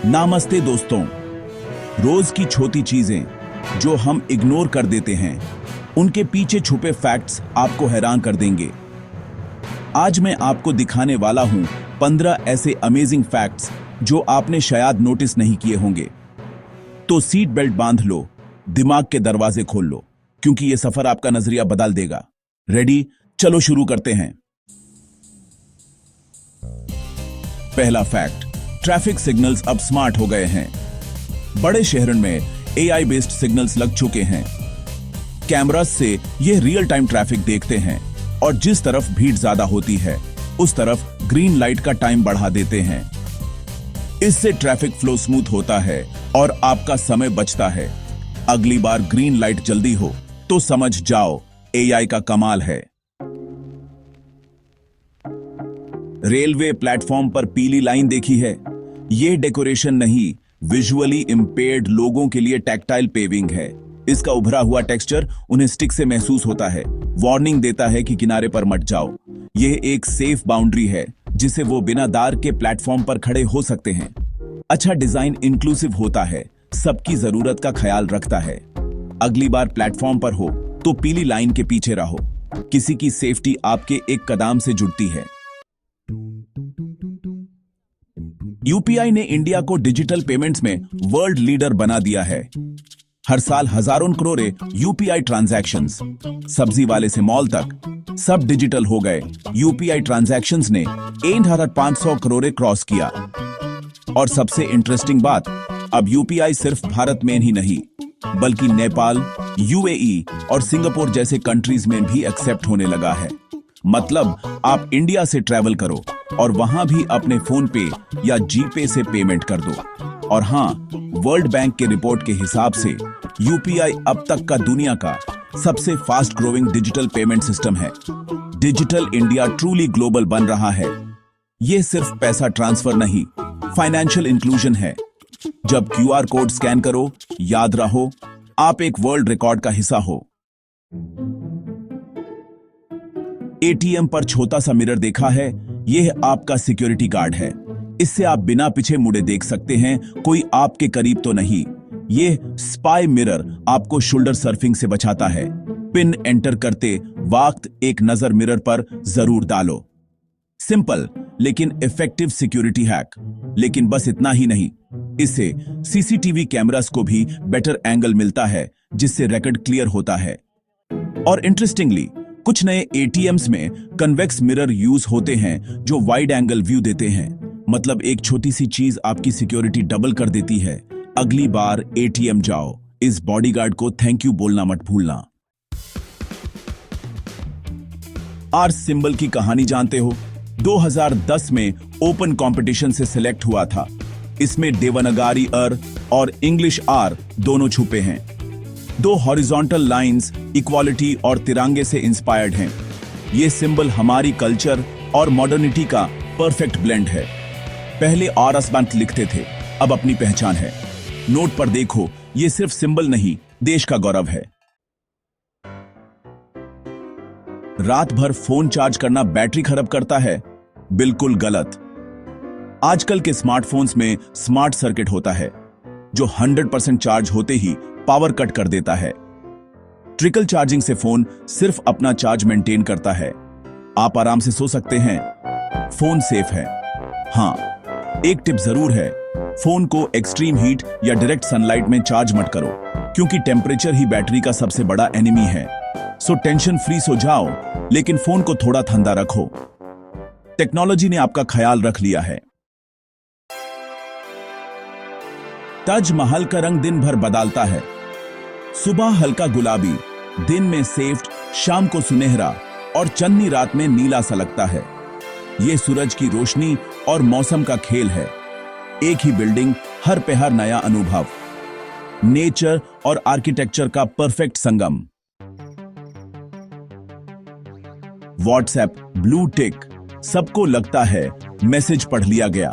नमस्ते दोस्तों। रोज की छोटी चीजें जो हम इग्नोर कर देते हैं, उनके पीछे छुपे फैक्ट्स आपको हैरान कर देंगे। आज मैं आपको दिखाने वाला हूं 15 ऐसे अमेजिंग फैक्ट्स जो आपने शायद नोटिस नहीं किए होंगे। तो सीट बेल्ट बांध लो, दिमाग के दरवाजे खोल लो, क्योंकि यह सफर आपका नजरिया बदल देगा। रेडी? चलो शुरू करते हैं। पहला फैक्ट, ट्रैफिक सिग्नल्स अब स्मार्ट हो गए हैं। बड़े शहरों में एआई बेस्ड सिग्नल्स लग चुके हैं। कैमरास से ये रियल टाइम ट्रैफिक देखते हैं और जिस तरफ भीड़ ज्यादा होती है उस तरफ ग्रीन लाइट का टाइम बढ़ा देते हैं। इससे ट्रैफिक फ्लो स्मूथ होता है और आपका समय बचता है। अगली बार ग्रीन लाइट जल्दी हो तो समझ जाओ एआई का कमाल है। रेलवे प्लेटफॉर्म पर पीली लाइन देखी है? यह डेकोरेशन नहीं, विजुअली इंपेयर्ड लोगों के लिए टैक्टाइल पेविंग है। इसका उभरा हुआ टेक्सचर उन्हें स्टिक से महसूस होता है, वार्निंग देता है कि किनारे पर मत जाओ। यह एक सेफ बाउंड्री है जिसे वो बिना दार के प्लेटफॉर्म पर खड़े हो सकते हैं। अच्छा डिजाइन इंक्लूसिव होता है, सबकी जरूरत का ख्याल रखता है। अगली बार प्लेटफॉर्म पर हो तो पीली लाइन के पीछे रहो। किसी की सेफ्टी आपके एक कदम से जुड़ती है। यूपीआई ने इंडिया को डिजिटल पेमेंट्स में वर्ल्ड लीडर बना दिया है। हर साल हजारों करोड़ यूपीआई ट्रांजैक्शंस, सब्जी वाले से मॉल तक, सब डिजिटल हो गए। यूपीआई ट्रांजैक्शंस ने 8,500 करोड़ क्रॉस किया। और सबसे इंटरेस्टिंग बात, अब यूपीआई सिर्फ भारत में ही नहीं बल्कि नेपाल, यूएई और सिंगापुर जैसे कंट्रीज में भी एक्सेप्ट होने लगा है। मतलब आप इंडिया से ट्रैवल करो और वहां भी अपने फोन पे या जीपे से पेमेंट कर दो। और हां, वर्ल्ड बैंक के रिपोर्ट के हिसाब से यूपीआई अब तक का दुनिया का सबसे fast growing digital payment system है। डिजिटल इंडिया ट्रूली ग्लोबल बन रहा है। यह सिर्फ पैसा ट्रांसफर नहीं, फाइनेंशियल इंक्लूजन है। जब क्यूआर कोड स्कैन करो, याद रहो आप एक वर्ल्ड रिकॉर्ड का हिस्सा हो। एटीएम पर छोटा सा मिरर देखा है? यह आपका सिक्योरिटी गार्ड है। इससे आप बिना पीछे मुड़े देख सकते हैं कोई आपके करीब तो नहीं। यह स्पाई मिरर आपको शोल्डर सर्फिंग से बचाता है। पिन एंटर करते वक्त एक नजर मिरर पर जरूर डालो। सिंपल लेकिन इफेक्टिव सिक्योरिटी हैक। लेकिन बस इतना ही नहीं, इससे सीसीटीवी कैमरास को भी बेटर एंगल मिलता है जिससे रिकॉर्ड क्लियर होता है। और इंटरेस्टिंगली, कुछ नए एटीएम्स में कन्वेक्स मिरर यूज होते हैं जो वाइड एंगल व्यू देते हैं। मतलब एक छोटी सी चीज आपकी सिक्योरिटी डबल कर देती है। अगली बार एटीएम जाओ, इस बॉडीगार्ड को थैंक यू बोलना मत भूलना। आर सिंबल की कहानी जानते हो? 2010 में ओपन कंपटीशन से सिलेक्ट हुआ था। इसमें देवनागरी अर और इंग्लिश आर दोनों छुपे हैं। दो हॉरिजॉन्टल लाइंस इक्वालिटी और तिरंगे से इंस्पायर्ड हैं। ये सिंबल हमारी कल्चर और मॉडर्निटी का परफेक्ट ब्लेंड है। पहले आरएस बैंक लिखते थे, अब अपनी पहचान है। नोट पर देखो, ये सिर्फ सिंबल नहीं, देश का गौरव है। रात भर फोन चार्ज करना बैटरी खराब करता है? बिल्कुल गलत। आजकल के स्मार्टफोन्स में स्मार्ट सर्किट होता है जो 100% चार्ज होते ही पावर कट कर देता है। ट्रिकल चार्जिंग से फोन सिर्फ अपना चार्ज मेंटेन करता है। आप आराम से सो सकते हैं, फोन सेफ है। हां, एक टिप जरूर है, फोन को एक्सट्रीम हीट या डायरेक्ट सनलाइट में चार्ज मत करो, क्योंकि टेम्परेचर ही बैटरी का सबसे बड़ा एनिमी है। सो टेंशन फ्री सो जाओ, लेकिन फोन को थोड़ा ठंडा रखो। टेक्नोलॉजी ने आपका ख्याल रख लिया है। ताजमहल का रंग दिन भर बदलता है। सुबह हल्का गुलाबी, दिन में सेफ्ट, शाम को सुनहरा और चांदनी रात में नीला सा लगता है। यह सूरज की रोशनी और मौसम का खेल है। एक ही बिल्डिंग, हर पहर नया अनुभव। नेचर और आर्किटेक्चर का परफेक्ट संगम। व्हाट्सएप ब्लू टिक, सबको लगता है मैसेज पढ़ लिया गया,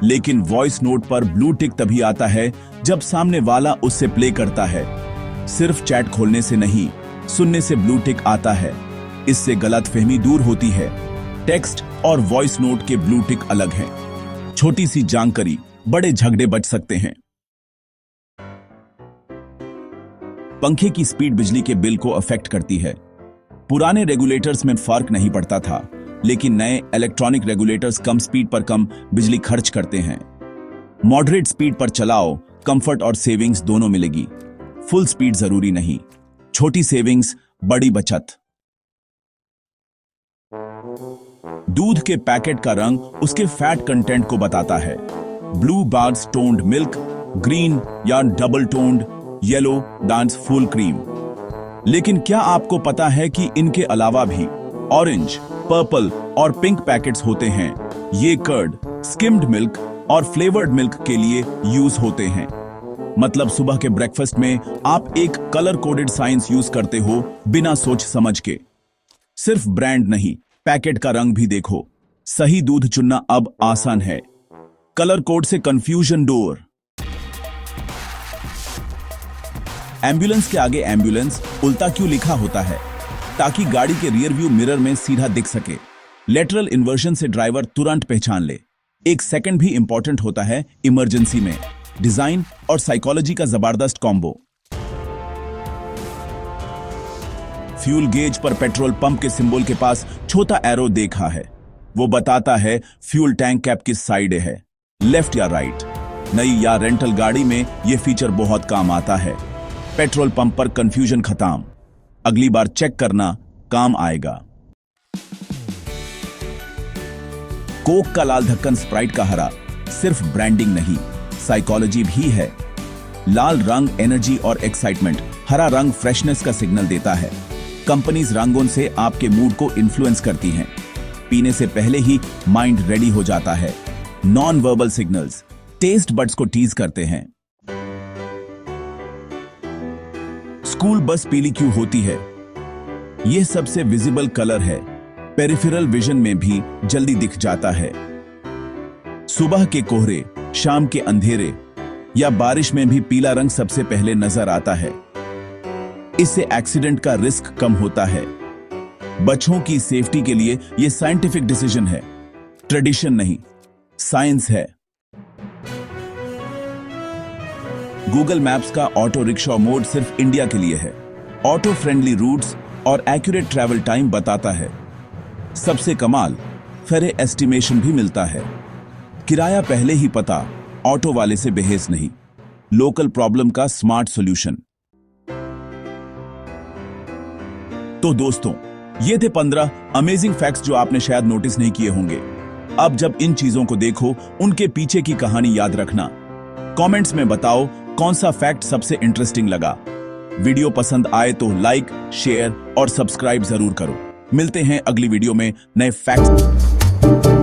लेकिन वॉइस नोट पर ब्लू टिक तभी आता है जब सामने वाला उससे प्ले करता है। सिर्फ चैट खोलने से नहीं, सुनने से ब्लू टिक आता है। इससे गलतफहमी दूर होती है। टेक्स्ट और वॉइस नोट के ब्लू टिक अलग हैं। छोटी सी जानकारी, बड़े झगड़े बच सकते हैं। पंखे की स्पीड बिजली के बिल को अफेक्ट करती है। पुराने रेगुलेटर्स में फर्क नहीं पड़ता था, लेकिन नए इलेक्ट्रॉनिक रेगुलेटर्स कम स्पीड पर कम बिजली खर्च करते हैं। मॉडरेट स्पीड पर चलाओ, कंफर्ट और सेविंग्स दोनों मिलेगी। फुल स्पीड जरूरी नहीं, छोटी सेविंग्स, बड़ी बचत। दूध के पैकेट का रंग उसके फैट कंटेंट को बताता है। Blue bars toned milk, green या double toned, yellow dance full cream. लेकिन क्या आपको पता है कि इनके अलावा भी ऑरेंज, पर्पल और पिंक पैकेट्स होते हैं? ये कर्ड, स्किम्ड मिल्क और फ्लेवर्ड मिल्क के लिए यूज होते हैं। मतलब सुबह के ब्रेकफास्ट में आप एक कलर कोडेड साइंस यूज करते हो बिना सोच समझ के। सिर्फ ब्रांड नहीं, पैकेट का रंग भी देखो। सही दूध चुनना अब आसान है। कलर कोड से कंफ्यूजन दूर। एम्बुलेंस के आगे एम्बुलेंस उल्टा क्यों लिखा होता है? ताकि गाड़ी के रियर व्यू मिरर में सीधा दिख सके। लेटरल इन्वर्जन से ड्राइवर तुरंत पहचान ले। एक सेकंड भी इंपॉर्टेंट होता है इमरजेंसी में। डिजाइन और साइकोलॉजी का जबरदस्त कॉम्बो। फ्यूल गेज पर पेट्रोल पंप के सिंबल के पास छोटा एरो देखा है। वो बताता है फ्यूल टैंक कैप किस साइड है, लेफ्ट या राइट। नई या रेंटल गाड़ी में यह फीचर बहुत काम आता है। पेट्रोल पंप पर कंफ्यूजन खत्म। अगली बार चेक करना काम आएगा। कोक का लाल ढक्कन, स्प्राइट का हरा, सिर्फ ब्रांडिंग नहीं, साइकोलॉजी भी है। लाल रंग एनर्जी और एक्साइटमेंट, हरा रंग फ्रेशनेस का सिग्नल देता है। कंपनीज रंगों से आपके मूड को इन्फ्लुएंस करती हैं। पीने से पहले ही माइंड रेडी हो जाता है। Non verbal signals taste buds को टीज करते हैं। स्कूल बस पीली क्यों होती है? यह सबसे विजिबल कलर है। पेरिफेरल विजन में भी जल्दी दिख जाता है। सुबह के कोहरे, शाम के अंधेरे या बारिश में भी पीला रंग सबसे पहले नजर आता है। इससे एक्सीडेंट का रिस्क कम होता है। बच्चों की सेफ्टी के लिए यह साइंटिफिक डिसीजन है, ट्रेडिशन नहीं, साइंस है। गूगल मैप्स का ऑटो रिक्शा मोड सिर्फ इंडिया के लिए है। ऑटो फ्रेंडली रूट्स और एक्यूरेट ट्रैवल टाइम बताता है। सबसे कमाल, फेरे एस्टिमेशन भी मिलता है। किराया पहले ही पता, ऑटो वाले से बहस नहीं। लोकल प्रॉब्लम का स्मार्ट सॉल्यूशन। तो दोस्तों, ये थे 15 अमेजिंग फैक्ट्स जो आपने शायद नोटिस नहीं किए होंगे। अब जब इन चीजों को देखो, उनके पीछे की कहानी याद रखना। कमेंट्स में बताओ कौन सा फैक्ट सबसे इंटरेस्टिंग लगा। वीडियो पसंद आए तो लाइक, शेयर और सब्सक्राइब जरूर करो। मिलते हैं अगली वीडियो में नए फैक्ट्स।